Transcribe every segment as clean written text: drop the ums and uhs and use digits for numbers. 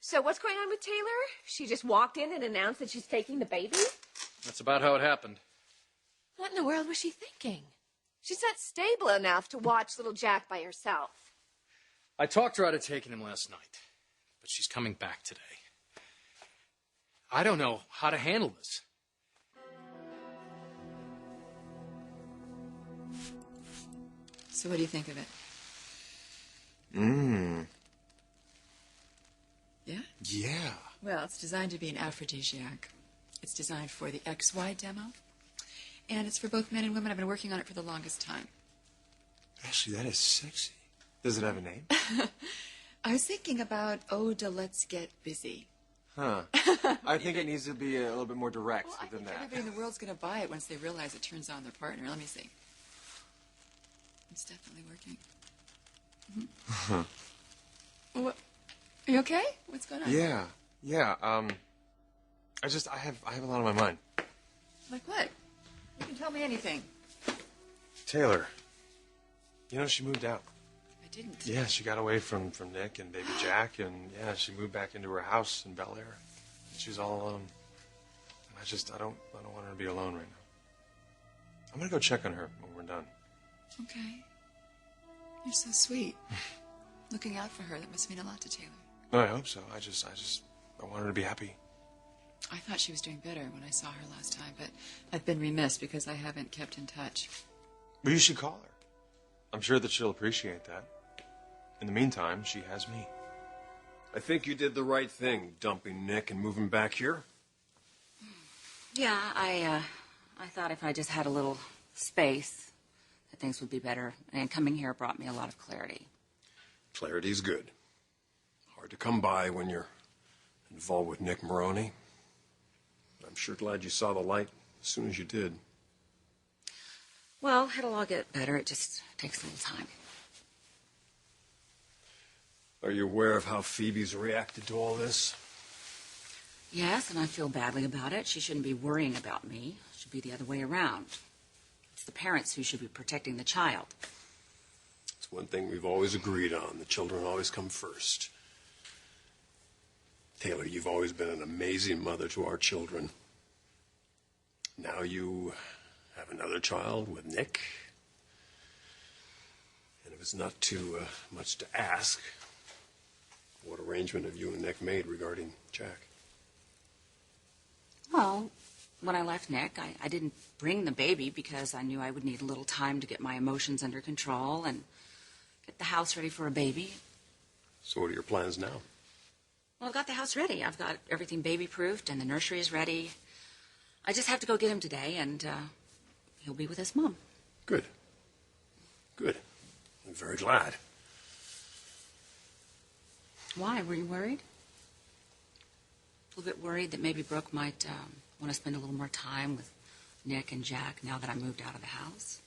So what's going on with Taylor? She just walked in and announced that she's taking the baby? That's about how it happened. What in the world was she thinking? She's not stable enough to watch little Jack by herself. I talked her out of taking him last night, but she's coming back today. I don't know how to handle this. So what do you think of it? Yeah? Yeah. Well, it's designed to be an aphrodisiac. It's designed for the XY demo. And it's for both men and women. I've been working on it for the longest time. Actually, that is sexy. Does it have a name? I was thinking about Ode to Let's Get Busy. Huh. I think it needs to be a little bit more direct Well, than that. Everybody in the world's going to buy it once they realize it turns on their partner. Let me see. It's definitely working. Mm-hmm. What? Are you okay? What's going on? Yeah. I have a lot on my mind. Like what? You can tell me anything. Taylor. You know, she moved out. I didn't. Yeah, she got away from Nick and baby Jack, and yeah, she moved back into her house in Bel Air. She's all alone. And I don't want her to be alone right now. I'm gonna go check on her when we're done. Okay. You're so sweet. Looking out for her, that must mean a lot to Taylor. No, I hope so. I want her to be happy. I thought she was doing better when I saw her last time, but I've been remiss because I haven't kept in touch. Well, you should call her. I'm sure that she'll appreciate that. In the meantime, she has me. I think you did the right thing, dumping Nick and moving back here. Yeah, I thought if I just had a little space, that things would be better. And coming here brought me a lot of clarity. Clarity's good. Hard to come by when you're involved with Nick Maroney. I'm sure glad you saw the light as soon as you did. Well, it'll all get better. It just takes a little time. Are you aware of how Phoebe's reacted to all this? Yes, and I feel badly about it. She shouldn't be worrying about me. It should be the other way around. It's the parents who should be protecting the child. It's one thing we've always agreed on. The children always come first. Taylor, you've always been an amazing mother to our children. Now you have another child with Nick. And if it's not too much to ask, what arrangement have you and Nick made regarding Jack? Well, when I left Nick, I didn't bring the baby because I knew I would need a little time to get my emotions under control and get the house ready for a baby. So what are your plans now? Well, I've got the house ready. I've got everything baby-proofed and the nursery is ready. I just have to go get him today and he'll be with his mom. Good. Good. I'm very glad. Why? Were you worried? A little bit worried that maybe Brooke might want to spend a little more time with Nick and Jack now that I moved out of the house?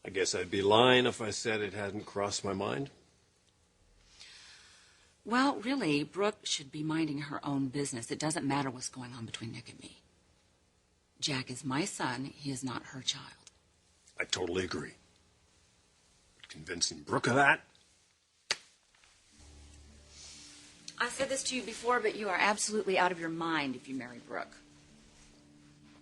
I guess I'd be lying if I said it hadn't crossed my mind. Well, really, Brooke should be minding her own business. It doesn't matter what's going on between Nick and me. Jack is my son. He is not her child. I totally agree. But convincing Brooke of that? I said this to you before, but you are absolutely out of your mind if you marry Brooke.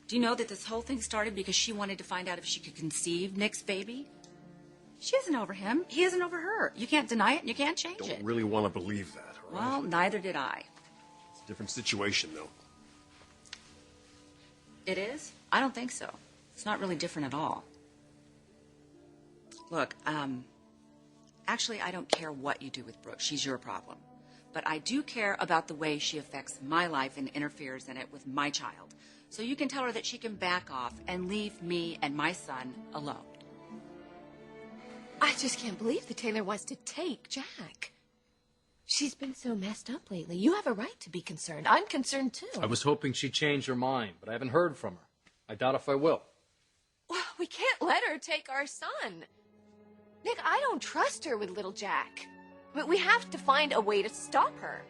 Do you know that this whole thing started because she wanted to find out if she could conceive Nick's baby? She isn't over him. He isn't over her. You can't deny it and you can't change it. Don't really want to believe that, all right? Well, neither did I. It's a different situation, though. It is? I don't think so. It's not really different at all. Look, actually, I don't care what you do with Brooke. She's your problem. But I do care about the way she affects my life and interferes in it with my child. So you can tell her that she can back off and leave me and my son alone. I just can't believe that Taylor wants to take Jack. She's been so messed up lately. You have a right to be concerned. I'm concerned, too. I was hoping she'd change her mind, but I haven't heard from her. I doubt if I will. Well, we can't let her take our son. Nick, I don't trust her with little Jack. But we have to find a way to stop her.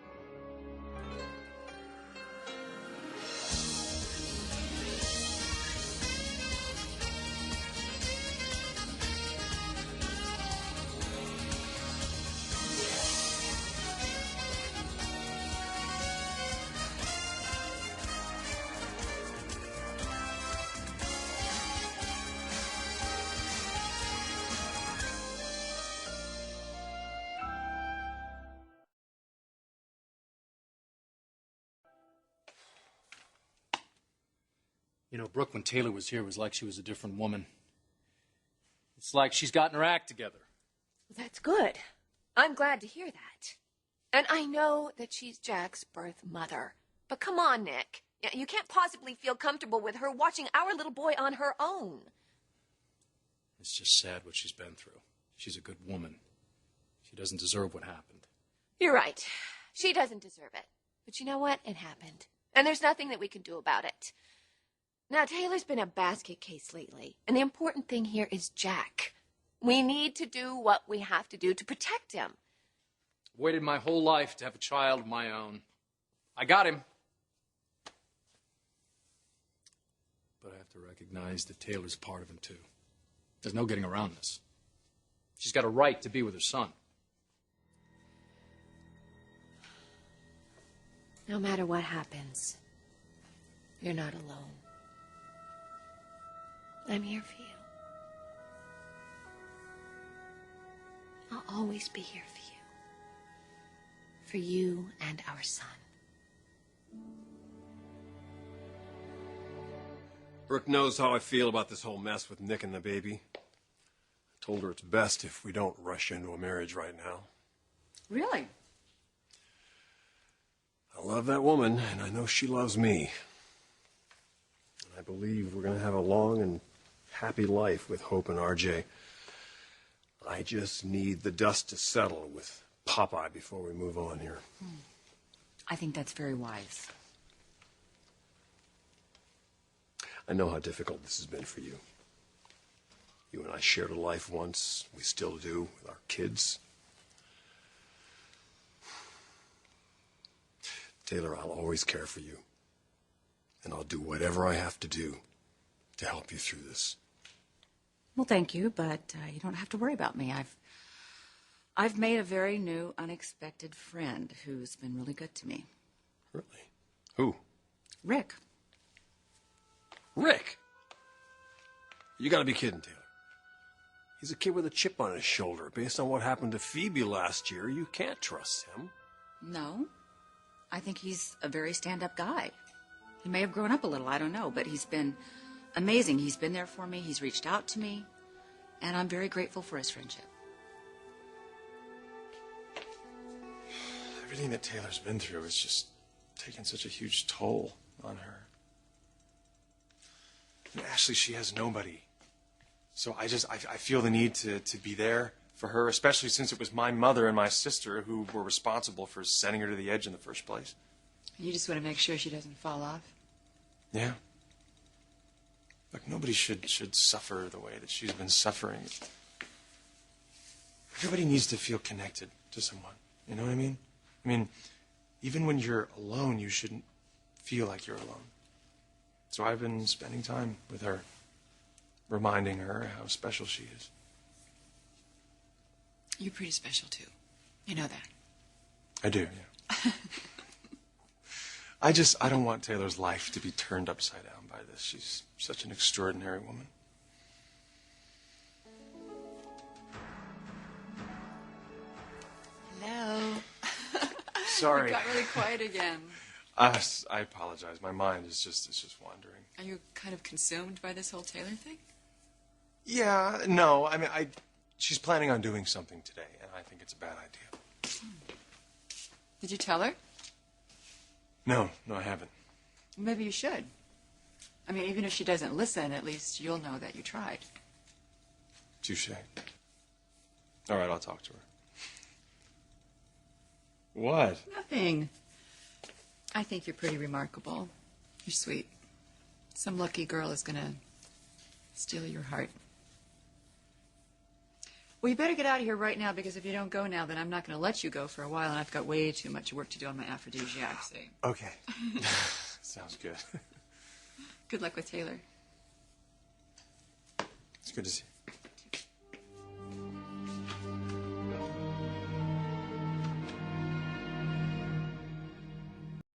You know, Brooke, when Taylor was here, it was like she was a different woman. It's like she's gotten her act together. That's good. I'm glad to hear that. And I know that she's Jack's birth mother. But come on, Nick. You can't possibly feel comfortable with her watching our little boy on her own. It's just sad what she's been through. She's a good woman. She doesn't deserve what happened. You're right. She doesn't deserve it. But you know what? It happened. And there's nothing that we can do about it. Now, Taylor's been a basket case lately. And the important thing here is Jack. We need to do what we have to do to protect him. Waited my whole life to have a child of my own. I got him. But I have to recognize that Taylor's part of him, too. There's no getting around this. She's got a right to be with her son. No matter what happens, you're not alone. I'm here for you. I'll always be here for you. For you and our son. Brooke knows how I feel about this whole mess with Nick and the baby. I told her it's best if we don't rush into a marriage right now. Really? I love that woman, and I know she loves me. And I believe we're going to have a long and happy life with Hope and RJ. I just need the dust to settle with Popeye before we move on here. I think that's very wise. I know how difficult this has been for you. You and I shared a life once. We still do with our kids. Taylor, I'll always care for you. And I'll do whatever I have to do to help you through this. Well, thank you, but you don't have to worry about me. I've made a very new, unexpected friend who's been really good to me. Really? Who? Rick. Rick! You gotta be kidding, Taylor. He's a kid with a chip on his shoulder. Based on what happened to Phoebe last year, you can't trust him. No. I think he's a very stand-up guy. He may have grown up a little, I don't know, but he's been amazing. He's been there for me, he's reached out to me, and I'm very grateful for his friendship. Everything that Taylor's been through is just taken such a huge toll on her. And Ashley, she has nobody. So I feel the need to be there for her, especially since it was my mother and my sister who were responsible for sending her to the edge in the first place. You just want to make sure she doesn't fall off? Yeah. Look, nobody should suffer the way that she's been suffering. Everybody needs to feel connected to someone. You know what I mean? I mean, even when you're alone, you shouldn't feel like you're alone. So I've been spending time with her, reminding her how special she is. You're pretty special, too. You know that. I do, yeah. I don't want Taylor's life to be turned upside down by this. She's such an extraordinary woman. Hello. Sorry. You got really quiet again. I apologize. My mind is just wandering. Are you kind of consumed by this whole Taylor thing? Yeah, no. I mean, she's planning on doing something today, and I think it's a bad idea. Did you tell her? No, I haven't. Maybe you should. I mean, even if she doesn't listen, at least you'll know that you tried. Touche. All right, I'll talk to her. What? Nothing. I think you're pretty remarkable. You're sweet. Some lucky girl is going to steal your heart. Well, you better get out of here right now, because if you don't go now, then I'm not going to let you go for a while, and I've got way too much work to do on my aphrodisiac. See? Okay. Sounds good. Good luck with Taylor. It's good to see you.